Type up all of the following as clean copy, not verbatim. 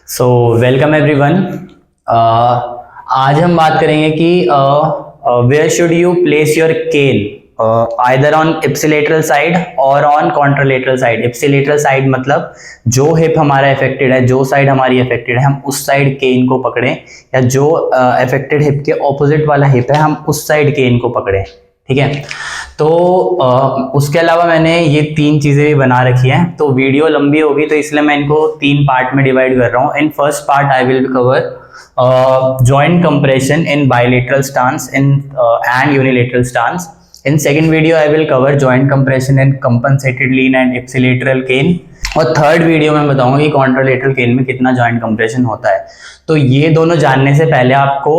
So welcome everyone. आज हम बात करेंगे कि where should you place your cane, either on ipsilateral side और on contralateral side. Ipsilateral side मतलब जो हिप हमारा अफेक्टेड है, जो साइड हमारी अफेक्टेड है, हम उस साइड केन को पकड़ें, या जो अफेक्टेड हिप के ऑपोजिट वाला हिप है हम उस साइड केन को पकड़ें। ठीक है, तो उसके अलावा मैंने ये तीन चीजें भी बना रखी हैं, तो वीडियो लंबी होगी तो इसलिए मैं इनको तीन पार्ट में डिवाइड कर रहा हूँ। In first part I will cover joint compression in bilateral stance and unilateral stance. In second video I will cover joint compression in compensated lean and ipsilateral cane. और थर्ड वीडियो में बताऊंगा कि contralateral केन में कितना joint compression होता है। तो ये दोनों जानने से पहले आपको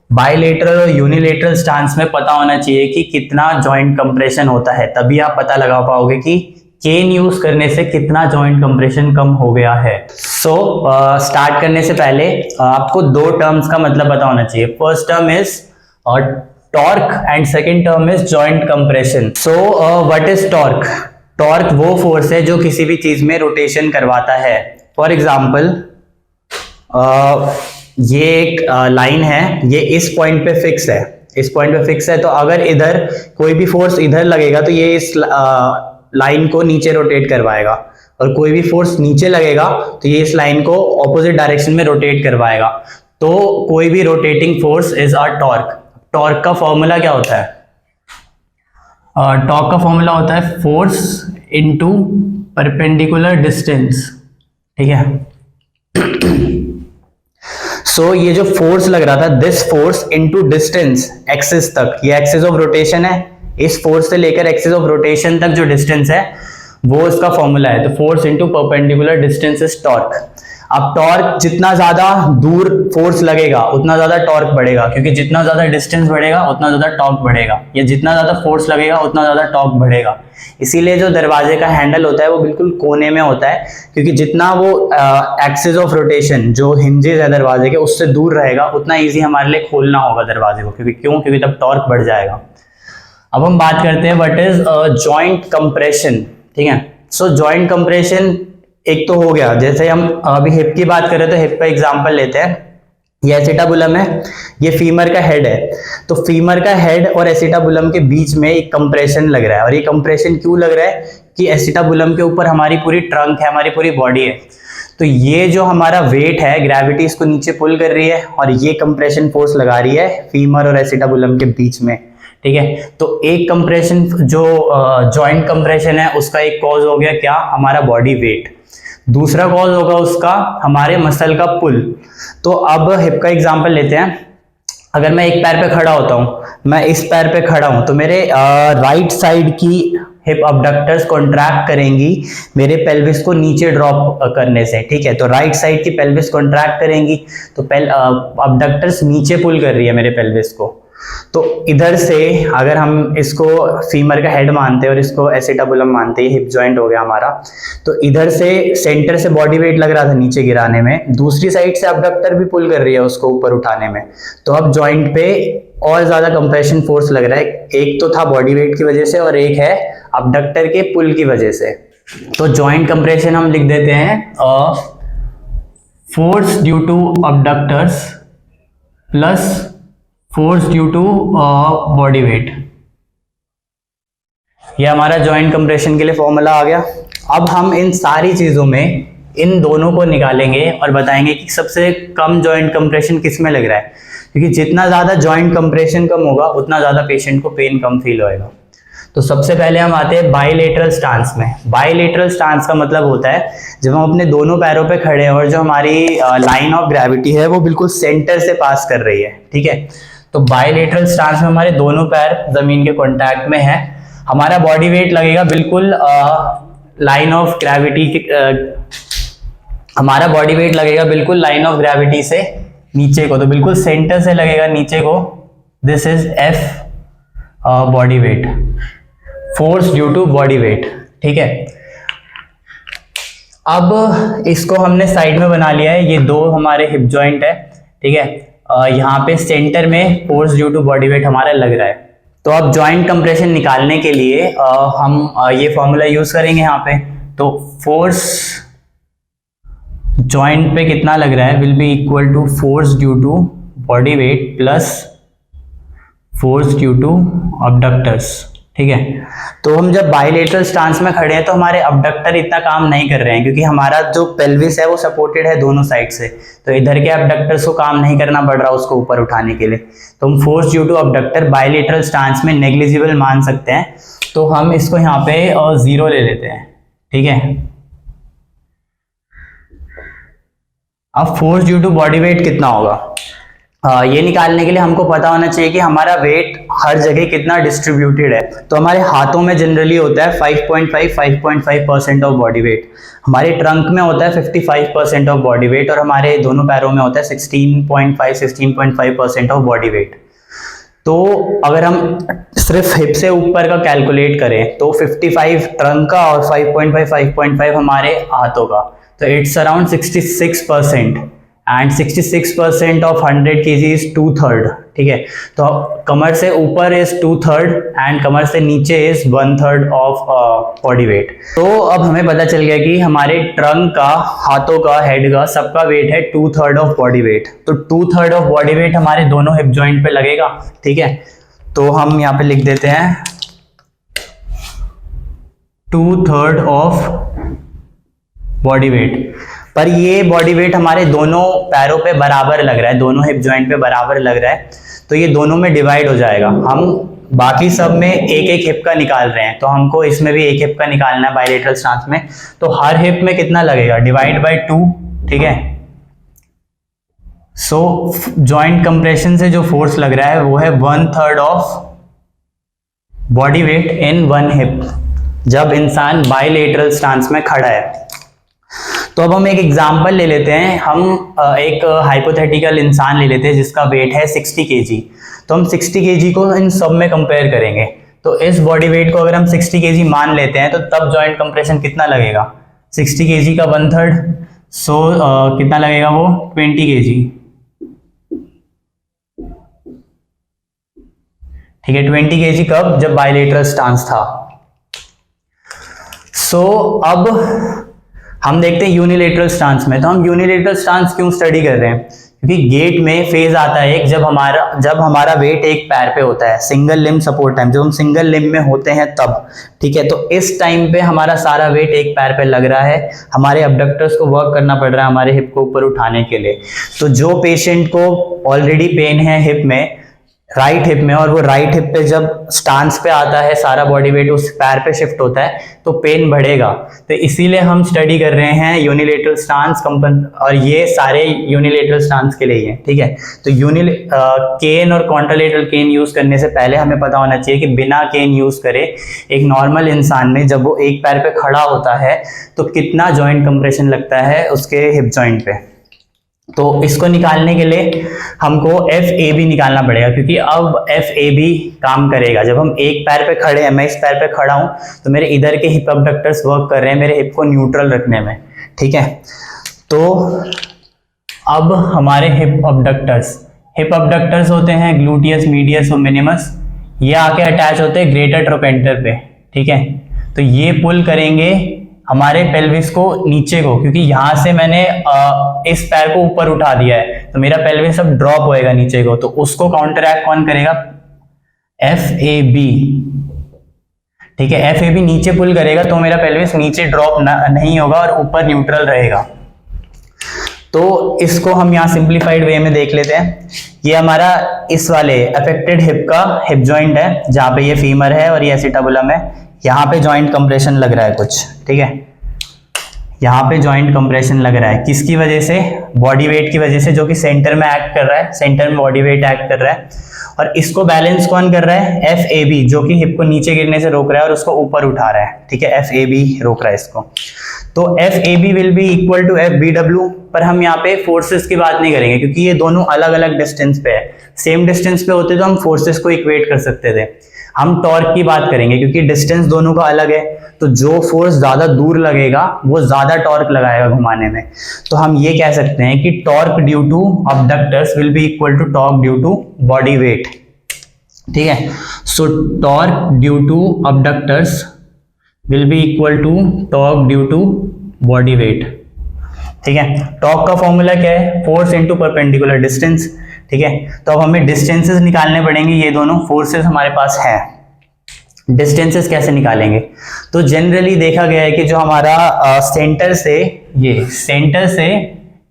बायलेटरल और यूनिलेटरल स्टांस में पता होना चाहिए कि कितना जॉइंट कंप्रेशन होता है, तभी आप पता लगा पाओगे कि केन यूज करने से कितना जॉइंट कंप्रेशन कम हो गया है। सो स्टार्ट करने से पहले आपको दो टर्म्स का मतलब पता होना चाहिए। First term is torque and second term is joint compression. So what is torque? Torque वो फोर्स है जो किसी भी चीज में रोटेशन करवाता है। फॉर एग्जाम्पल ये एक लाइन है, ये इस पॉइंट पे फिक्स है, इस पॉइंट पे फिक्स है, तो अगर इधर कोई भी फोर्स इधर लगेगा तो ये इस लाइन को नीचे रोटेट करवाएगा, और कोई भी फोर्स नीचे लगेगा तो ये इस लाइन को ऑपोजिट डायरेक्शन में रोटेट करवाएगा। तो कोई भी rotating force is a torque. Torque का फॉर्मूला क्या होता है? टॉर्क का फॉर्मूला होता है फोर्स इनटू परपेंडिकुलर डिस्टेंस। ठीक है, सो ये जो फोर्स लग रहा था, this force into distance axis तक, ये एक्सिस ऑफ रोटेशन है, इस फोर्स से लेकर एक्सिस ऑफ रोटेशन तक जो डिस्टेंस है वो इसका फॉर्मूला है। तो force into perpendicular distance is torque. अब टॉर्क जितना ज्यादा दूर फोर्स लगेगा उतना ज्यादा टॉर्क बढ़ेगा, क्योंकि जितना ज्यादा डिस्टेंस बढ़ेगा उतना ज्यादा टॉर्क बढ़ेगा, या जितना ज्यादा फोर्स लगेगा उतना ज्यादा टॉर्क बढ़ेगा। इसीलिए जो दरवाजे का हैंडल होता है वो बिल्कुल कोने में होता है, क्योंकि जितना वो एक्सिस ऑफ रोटेशन जो हिंजेस है दरवाजे के उससे दूर रहेगा उतना ईजी हमारे लिए खोलना होगा दरवाजे को। क्योंकि तब टॉर्क बढ़ जाएगा। अब हम बात करते हैं व्हाट इज जॉइंट कंप्रेशन। ठीक है, सो जॉइंट कंप्रेशन एक तो हो गया, जैसे हम अभी हिप की बात करें तो हिप का एग्जांपल लेते हैं। ये एसिटाबुलम है, ये फीमर का हेड है, तो फीमर का हेड और एसिटाबुलम के बीच में एक कंप्रेशन लग रहा है। और ये कंप्रेशन क्यों लग रहा है? कि एसिटाबुलम के ऊपर हमारी पूरी ट्रंक है, हमारी पूरी बॉडी है, तो ये जो हमारा वेट है, ग्रेविटी इसको नीचे पुल कर रही है, और ये कंप्रेशन फोर्स लगा रही है फीमर और एसिटाबुलम के बीच में। ठीक है, तो एक कंप्रेशन जो जॉइंट कंप्रेशन है उसका एक कॉज हो गया क्या? हमारा बॉडी वेट। दूसरा कॉज होगा उसका हमारे मसल का पुल। तो अब हिप का एग्जांपल लेते हैं। अगर मैं एक पैर पे खड़ा होता हूं, मैं इस पैर पे खड़ा हूं, तो मेरे राइट साइड की हिप अबडक्टर्स कॉन्ट्रैक्ट करेंगी मेरे पेल्विस को नीचे ड्रॉप करने से। ठीक है, तो राइट साइड की पेल्विस कॉन्ट्रैक्ट करेंगी, तो अबडक्टर्स नीचे पुल कर रही है मेरे पेल्विस को। तो इधर से अगर हम इसको फीमर का हेड मानते हैं और इसको एसिटाबुलम मानते हैं, हिप जॉइंट हो गया हमारा, तो इधर से सेंटर से बॉडी वेट लग रहा था नीचे गिराने में, दूसरी साइड से अबडक्टर भी पुल कर रही है उसको ऊपर उठाने में। तो अब जॉइंट पे और ज्यादा कंप्रेशन फोर्स लग रहा है। एक तो था बॉडी वेट की वजह से और एक है अबडक्टर के पुल की वजह से। तो जॉइंट कंप्रेशन हम लिख देते हैं force due to abductors plus force due to body weight. ये हमारा जॉइंट कंप्रेशन के लिए फॉर्मूला आ गया। अब हम इन सारी चीजों में इन दोनों को निकालेंगे और बताएंगे कि सबसे कम जॉइंट कंप्रेशन किस में लग रहा है, क्योंकि जितना ज्यादा जॉइंट कंप्रेशन कम होगा उतना ज्यादा पेशेंट को पेन कम फील होएगा। तो सबसे पहले हम आते हैं बायलेटरल स्टांस में। बायलेटरल स्टांस का मतलब होता है जब हम अपने दोनों पैरों पे खड़े हैं और जो हमारी लाइन ऑफ ग्रेविटी है वो बिल्कुल सेंटर से पास कर रही है। ठीक है, तो बायलेटरल स्टांस में हमारे दोनों पैर जमीन के कांटेक्ट में है, हमारा बॉडी वेट लगेगा बिल्कुल लाइन ऑफ ग्रेविटी हमारा बॉडी वेट लगेगा बिल्कुल लाइन ऑफ ग्रेविटी से नीचे को, तो बिल्कुल सेंटर से लगेगा नीचे को। This is F body weight, force due to body weight. ठीक है, अब इसको हमने साइड में बना लिया है, ये दो हमारे हिप जॉइंट है। ठीक है, यहाँ पे सेंटर में force due to body weight हमारा लग रहा है। तो अब जॉइंट कंप्रेशन निकालने के लिए हम ये फॉर्मूला यूज करेंगे यहाँ पे। तो फोर्स जॉइंट पे कितना लग रहा है will be equal to force due to body weight plus force due to abductors. ठीक है, तो हम जब बाइलेटरल स्टांस में खड़े हैं तो हमारे अबडक्टर इतना काम नहीं कर रहे हैं, क्योंकि हमारा जो पेल्विस है वो सपोर्टेड है दोनों साइड से, तो इधर के अबडक्टर्स को काम नहीं करना पड़ रहा उसको ऊपर उठाने के लिए। तो हम force due to abductor bilateral stance में नेग्लिजिबल मान सकते हैं, तो हम इसको यहाँ पे 0 ले लेते हैं। ठीक है, अब force due to body weight कितना होगा, ये निकालने के लिए हमको पता होना चाहिए कि हमारा वेट हर जगह कितना डिस्ट्रीब्यूटेड है। तो हमारे हाथों में जनरली होता है 5.5% ऑफ बॉडी वेट, हमारे ट्रंक में होता है 55% ऑफ बॉडी वेट, और हमारे दोनों पैरों में होता है 16.5% ऑफ बॉडी वेट। तो अगर हम सिर्फ हिप से ऊपर का कैलकुलेट करें तो 55 ट्रंक का और 5.5 हमारे हाथों का, तो it's around 66%, and 66% of 100 kg is 2/3। ठीक है, तो कमर से ऊपर इज 2/3 एंड कमर से नीचे इज 1/3 ऑफ बॉडी वेट। तो अब हमें पता चल गया कि हमारे ट्रंक का, हाथों का, हेड का, सबका वेट है 2/3 ऑफ बॉडी वेट। तो 2/3 ऑफ बॉडी वेट हमारे दोनों हिप जॉइंट पे लगेगा। ठीक है, तो हम यहाँ पे लिख देते हैं 2/3 ऑफ बॉडी वेट। पर ये बॉडी वेट हमारे दोनों पैरों पे बराबर लग रहा है, दोनों हिप जॉइंट पे बराबर लग रहा है, तो ये दोनों में डिवाइड हो जाएगा। हम बाकी सब में एक एक हिप का निकाल रहे हैं, तो हमको इसमें भी एक हिप का निकालना है बाइलेटरल स्टांस में। तो हर हिप में कितना लगेगा, डिवाइड बाय 2। ठीक है, सो जॉइंट कंप्रेशन से जो फोर्स लग रहा है वो है 1/3 of body wait in one hip, जब इंसान बाइलेटरल स्टांस में खड़ा है। तो अब हम एक एग्जांपल ले लेते हैं, हम एक हाइपोथेटिकल इंसान ले लेते हैं जिसका वेट है 60 kg। तो हम 60 kg को इन सब में कंपेयर करेंगे, तो इस बॉडी वेट को अगर हम 60 kg मान लेते हैं तो तब जॉइंट कंप्रेशन कितना लगेगा, 60 kg का 1/3, सो कितना लगेगा वो 20 kg। ठीक है, 20 kg कब, जब बाइलेटरल स्टांस था। सो अब हम देखते हैं यूनिलेटरल स्टांस में। तो हम यूनिलेटरल स्टांस क्यों स्टडी कर रहे हैं, क्योंकि गेट में फेज आता है एक, जब हमारा वेट एक पैर पे होता है, सिंगल लिम्ब सपोर्ट टाइम, जब हम सिंगल लिम्ब में होते हैं तब। ठीक है, तो इस टाइम पे हमारा सारा वेट एक पैर पे लग रहा है, हमारे अबडक्टर्स को वर्क करना पड़ रहा है हमारे हिप को ऊपर उठाने के लिए। तो जो पेशेंट को ऑलरेडी पेन है हिप में, राइट हिप में, और वो राइट हिप पे जब स्टांस पे आता है सारा बॉडी वेट उस पैर पे शिफ्ट होता है तो पेन बढ़ेगा। तो इसीलिए हम स्टडी कर रहे हैं यूनिलेटरल स्टांस, और ये सारे यूनिलेटरल स्टांस के लिए ही है। ठीक है, तो केन और कॉन्ट्रालेटरल केन यूज करने से पहले हमें पता होना चाहिए कि बिना केन यूज करे एक नॉर्मल इंसान में जब वो एक पैर पे खड़ा होता है तो कितना जॉइंट कंप्रेशन लगता है उसके हिप जॉइंट पे। तो इसको निकालने के लिए हमको FAB निकालना पड़ेगा, क्योंकि अब FAB काम करेगा। जब हम एक पैर पे खड़े हैं, मैं इस पैर पे खड़ा हूं, तो मेरे इधर के हिप अबडक्टर्स वर्क कर रहे हैं मेरे हिप को न्यूट्रल रखने में। ठीक है, तो अब हमारे हिप अबडक्टर्स होते हैं ग्लूटियस, मीडियस और मिनिमस, ये आके अटैच होते हैं ग्रेटर ट्रोपेंटर पे। ठीक है, तो ये पुल करेंगे हमारे पेल्विस को नीचे को, क्योंकि यहां से मैंने इस पैर को ऊपर उठा दिया है तो मेरा पेल्विस अब ड्रॉप होएगा नीचे को, तो उसको काउंटरएक्ट कौन करेगा, FAB। ठीक है, FAB नीचे पुल करेगा तो मेरा पेल्विस नीचे ड्रॉप नहीं होगा और ऊपर न्यूट्रल रहेगा। तो इसको हम यहाँ सिंप्लीफाइड वे में देख लेते हैं। ये हमारा इस वाले अफेक्टेड हिप का हिप जॉइंट है, जहाँ पे ये फीमर है और ये एसिटाबुलम है। यहाँ पे जॉइंट कंप्रेशन लग रहा है कुछ। ठीक है, यहाँ पे जॉइंट कंप्रेशन लग रहा है, किसकी वजह से, बॉडी वेट की वजह से, जो कि सेंटर में एक्ट कर रहा है, सेंटर में बॉडी वेट एक्ट कर रहा है। और इसको बैलेंस कौन कर रहा है, FAB, जो कि हिप को नीचे गिरने से रोक रहा है और उसको ऊपर उठा रहा है। ठीक है, FAB रोक रहा है इसको। तो FAB will be equal to FBW, पर हम यहाँ पे फोर्सेस की बात नहीं करेंगे क्योंकि ये दोनों अलग अलग डिस्टेंस पे है। सेम डिस्टेंस पे होते तो हम फोर्सेस को इक्वेट कर सकते थे। हम टॉर्क की बात करेंगे क्योंकि डिस्टेंस दोनों का अलग है, तो जो फोर्स ज्यादा दूर लगेगा वो ज्यादा टॉर्क लगाएगा घुमाने में। तो हम ये कह सकते हैं कि torque due to abductors will be equal to torque due to body weight. ठीक है, so torque due to abductors will be equal to torque due to body weight. ठीक है। टॉर्क का फॉर्मूला क्या है, फोर्स इनटू परपेंडिकुलर डिस्टेंस, ठीक है। तो अब हमें डिस्टेंसेस निकालने पड़ेंगे, ये दोनों फोर्सेस हमारे पास है, डिस्टेंसेस कैसे निकालेंगे। तो जनरली देखा गया है कि जो हमारा सेंटर से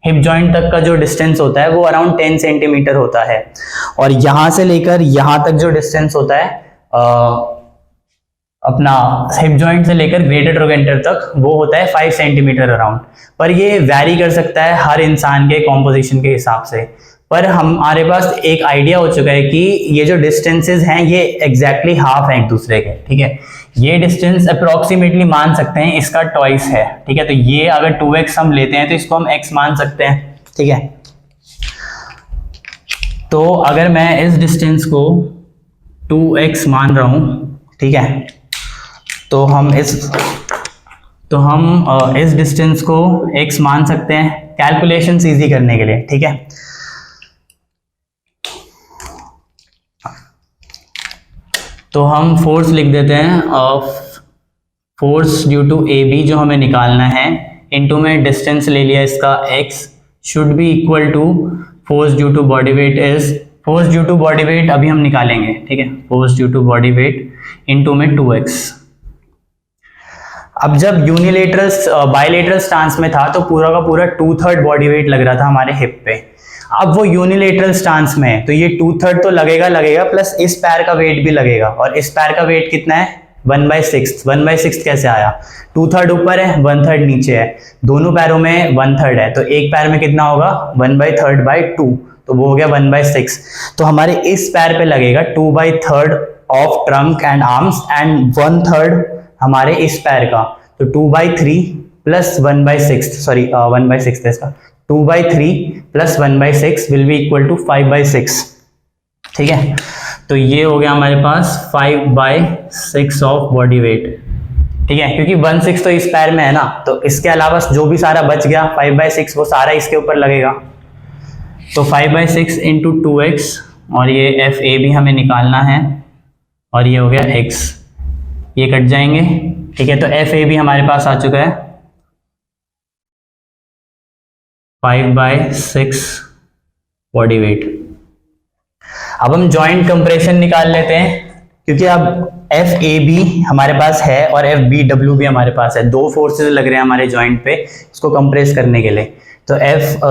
हिप जॉइंट तक का जो डिस्टेंस होता है वो अराउंड 10 सेंटीमीटर होता है, और यहां से लेकर यहां तक जो डिस्टेंस होता है अपना हिप जॉइंट से लेकर ग्रेटर ट्रोगेंटर तक वो होता है 5 सेंटीमीटर अराउंड। पर ये वैरी कर सकता है हर इंसान के कॉम्पोजिशन के हिसाब से। पर हमारे पास एक आइडिया हो चुका है कि ये जो डिस्टेंसेस हैं ये एग्जैक्टली हाफ है एक दूसरे के, ठीक है। ये डिस्टेंस अप्रोक्सीमेटली मान सकते हैं इसका ट्वाइस है, ठीक है। तो ये अगर 2x हम लेते हैं तो इसको हम x मान सकते हैं, ठीक है। तो अगर मैं इस डिस्टेंस को 2x मान रहा हूं, ठीक है, तो हम इस डिस्टेंस को x मान सकते हैं कैलकुलेशंस इजी करने के लिए, ठीक है। तो हम फोर्स लिख देते हैं, force due to A B जो हमें निकालना है, इनटू में डिस्टेंस ले लिया इसका x, should be equal to force due to body weight force due to body weight अभी हम निकालेंगे, ठीक है। Force due to body weight into में 2x। अब जब यूनिलेटरल बायलेटरल स्टांस में था तो पूरा का पूरा 2/3 बॉडी वेट लग रहा था हमारे हिप पे। अब वो यूनिलेटरल स्टांस में है तो ये 2/3 तो लगेगा प्लस इस पैर का वेट भी लगेगा, और इस पैर का वेट कितना है 1/6। 1/6 कैसे आया, 2/3 ऊपर है 1/3 नीचे है, दोनों पैरों में 1/3 है, तो एक पैर में कितना होगा 1/3/2, तो वो हो गया 1/6। तो हमारे इस पैर पे लगेगा 2/3 of trunk and arms and 1/3 हमारे इस पैर का, तो 2/3 प्लस 1/6, सॉरी 1/6 इसका, 2/3 plus 1/6 will be equal to 5/6, ठीक है। तो ये हो गया हमारे पास 5/6 ऑफ बॉडी वेट, ठीक है, क्योंकि 1/6 तो इस पैर में है ना, तो इसके अलावा जो भी सारा बच गया 5/6 वो सारा इसके ऊपर लगेगा। तो 5/6 इंटू 2x, और ये एफ ए भी हमें निकालना है, और ये हो गया x, ये कट जाएंगे, ठीक है। तो एफ ए भी हमारे पास आ चुका है 5/6 बॉडी वेट। अब हम जॉइंट कंप्रेशन निकाल लेते हैं, क्योंकि अब एफ ए बी हमारे पास है और एफ बी डब्ल्यू भी हमारे पास है, दो फोर्सेस लग रहे हैं हमारे जॉइंट पे इसको कंप्रेस करने के लिए। तो F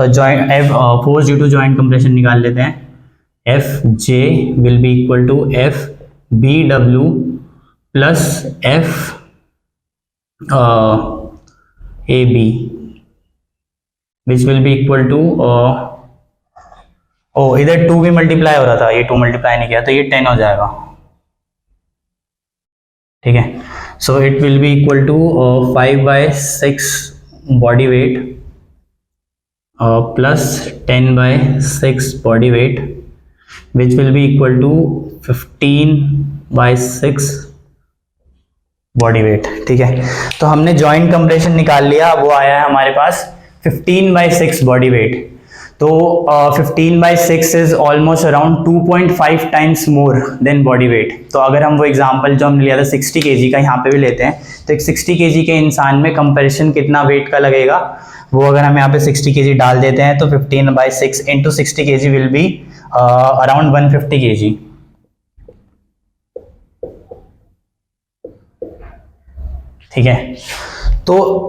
force due to joint compression निकाल लेते हैं, F J will be equal to F B W plus F A B, which will be equal to इधर 2 भी मल्टीप्लाई हो रहा था, ये 2 मल्टीप्लाई नहीं किया तो ये 10 हो जाएगा, ठीक है। So it will be equal to 5/6 body weight plus 10/6 body weight, which will be equal to 15/6 body weight, ठीक है। तो हमने जॉइंट कंप्रेशन निकाल लिया, वो आया है हमारे पास 15/6 बॉडी वेट। तो 15/6 is almost around 2.5 times more than body weight. तो अगर हम वो एग्जांपल जो हमने लिया था 60 kg का यहाँ पे भी लेते हैं, तो एक 60 kg के इंसान में कंपैरिजन कितना वेट का लगेगा, वो अगर हम यहाँ पे 60 kg डाल देते हैं तो 15/6 into 60 kg will be around 150 kg, ठीक है। तो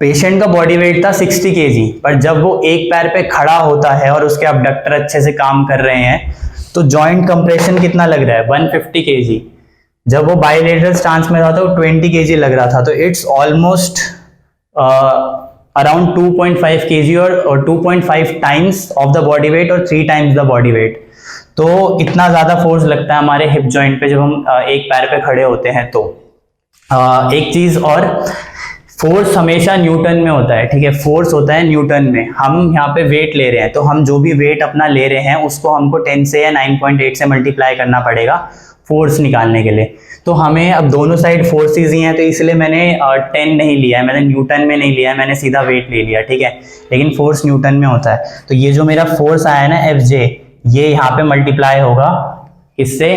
पेशेंट का बॉडी वेट था 60 kg, पर जब वो एक पैर पे खड़ा होता है और उसके अबडक्टर अच्छे से काम कर रहे हैं तो जॉइंट कंप्रेशन कितना लग रहा है 150 kg। जब वो बायलेटरल स्टांस में था तो 20 kg लग रहा था, तो इट्स ऑलमोस्ट अराउंड 2.5 kg और 2.5 times of the body weight और 3 टाइम्स द बॉडी वेट। तो इतना ज्यादा फोर्स लगता है हमारे हिप जॉइंट पे जब हम एक पैर पे खड़े होते हैं। तो एक चीज और, फोर्स हमेशा न्यूटन में होता है, ठीक है, फोर्स होता है न्यूटन में। हम यहाँ पे वेट ले रहे हैं तो हम जो भी वेट अपना ले रहे हैं उसको हमको 10 से या 9.8 से मल्टीप्लाई करना पड़ेगा फोर्स निकालने के लिए। तो हमें अब दोनों साइड फोर्सेस ही हैं, तो इसलिए मैंने 10 नहीं लिया है, मैंने न्यूटन में नहीं लिया है, मैंने सीधा वेट ले लिया, ठीक है। लेकिन फोर्स न्यूटन में होता है, तो ये जो मेरा फोर्स आया है ना एफ जे, ये यहाँ पे मल्टीप्लाई होगा इससे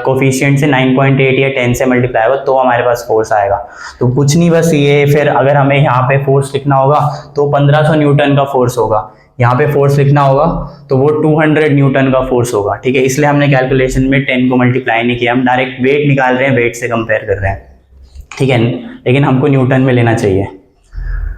कोफिशिएंट से 9.8 या 10 से मल्टीप्लाई होगा तो हमारे पास फोर्स आएगा। तो कुछ नहीं, बस ये फिर अगर हमें यहाँ पे फोर्स लिखना होगा तो 1500 न्यूटन का फोर्स होगा, यहाँ पे फोर्स लिखना होगा तो वो 200 न्यूटन का फोर्स होगा, ठीक है। इसलिए हमने कैलकुलेशन में 10 को मल्टीप्लाई नहीं किया, हम डायरेक्ट वेट निकाल रहे हैं, वेट से कंपेयर कर रहे हैं, ठीक है, लेकिन हमको न्यूटन में लेना चाहिए।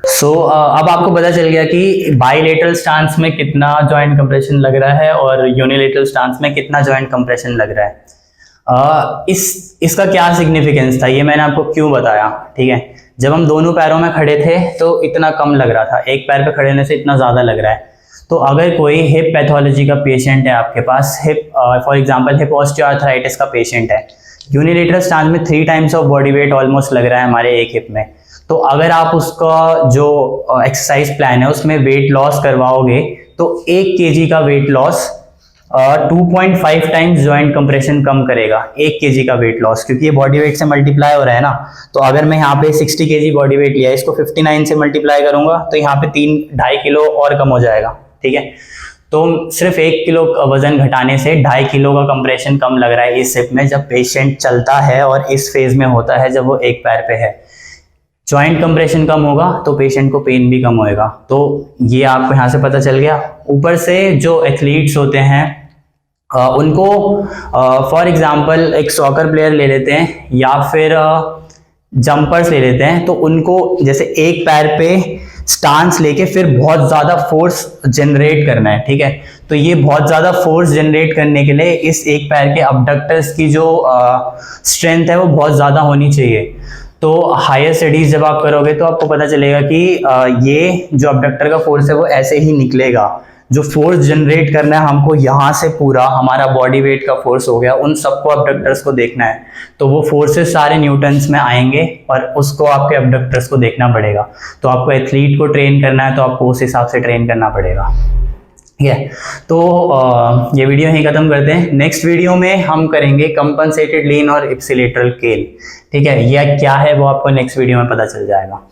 अब आपको पता चल गया कि बाइलेटरल स्टांस में कितना जॉइंट कंप्रेशन लग रहा है और यूनिलेटरल स्टांस में कितना जॉइंट कंप्रेशन लग रहा है। इसका क्या सिग्निफिकेंस था ये मैंने आपको क्यों बताया, ठीक है। जब हम दोनों पैरों में खड़े थे तो इतना कम लग रहा था, एक पैर पे खड़े होने से इतना ज़्यादा लग रहा है। तो अगर कोई हिप पैथोलॉजी का पेशेंट है आपके पास, hip for example hip osteoarthritis का पेशेंट है, यूनिलेटरल स्टांस में 3 times of body weight almost लग रहा है हमारे एक हिप में, तो अगर आप उसका जो एक्सरसाइज प्लान है उसमें वेट लॉस करवाओगे तो 1 kg का weight loss 2.5 times joint compression कम करेगा, 1 kg का वेट लॉस, क्योंकि ये बॉडी वेट से मल्टीप्लाई हो रहा है ना। तो अगर मैं यहाँ पे 60 kg बॉडी वेट लिया, इसको 59 से मल्टीप्लाई करूंगा तो यहाँ पे 2.5 किलो और कम हो जाएगा, ठीक है। तो सिर्फ 1 किलो वजन घटाने से 2.5 किलो का कंप्रेशन कम लग रहा है इस हिप में जब पेशेंट चलता है और इस फेज में होता है जब वो एक पैर पे है। जॉइंट कंप्रेशन कम होगा तो पेशेंट को पेन भी कम होएगा। तो ये आपको यहाँ से पता चल गया। ऊपर से जो एथलीट्स होते हैं उनको फॉर एग्जांपल एक सॉकर प्लेयर ले लेते हैं या फिर जंपर्स ले लेते हैं, तो उनको जैसे एक पैर पे स्टांस लेके फिर बहुत ज़्यादा फोर्स जनरेट करना है, ठीक है। तो ये बहुत ज़्यादा फोर्स जनरेट करने के लिए इस एक पैर के अबडक्टर्स की जो स्ट्रेंथ है वो बहुत ज़्यादा होनी चाहिए। तो हायर स्टडीज जब आप करोगे तो आपको पता चलेगा कि ये जो अबडक्टर का फोर्स है वो ऐसे ही निकलेगा। जो फोर्स जनरेट करना है हमको यहाँ से पूरा हमारा बॉडी वेट का फोर्स हो गया, उन सबको अबडक्टर्स को देखना है, तो वो फोर्सेस सारे न्यूटन्स में आएंगे और उसको आपके अबडक्टर्स को देखना पड़ेगा। तो आपको एथलीट को ट्रेन करना है तो आपको उस हिसाब से ट्रेन करना पड़ेगा, ठीक है। तो ये वीडियो यहीं खत्म करते हैं। नेक्स्ट वीडियो में हम करेंगे कंपनसेटेड लीन और इप्सिलेटरल केल, ठीक है। यह क्या है वो आपको नेक्स्ट वीडियो में पता चल जाएगा।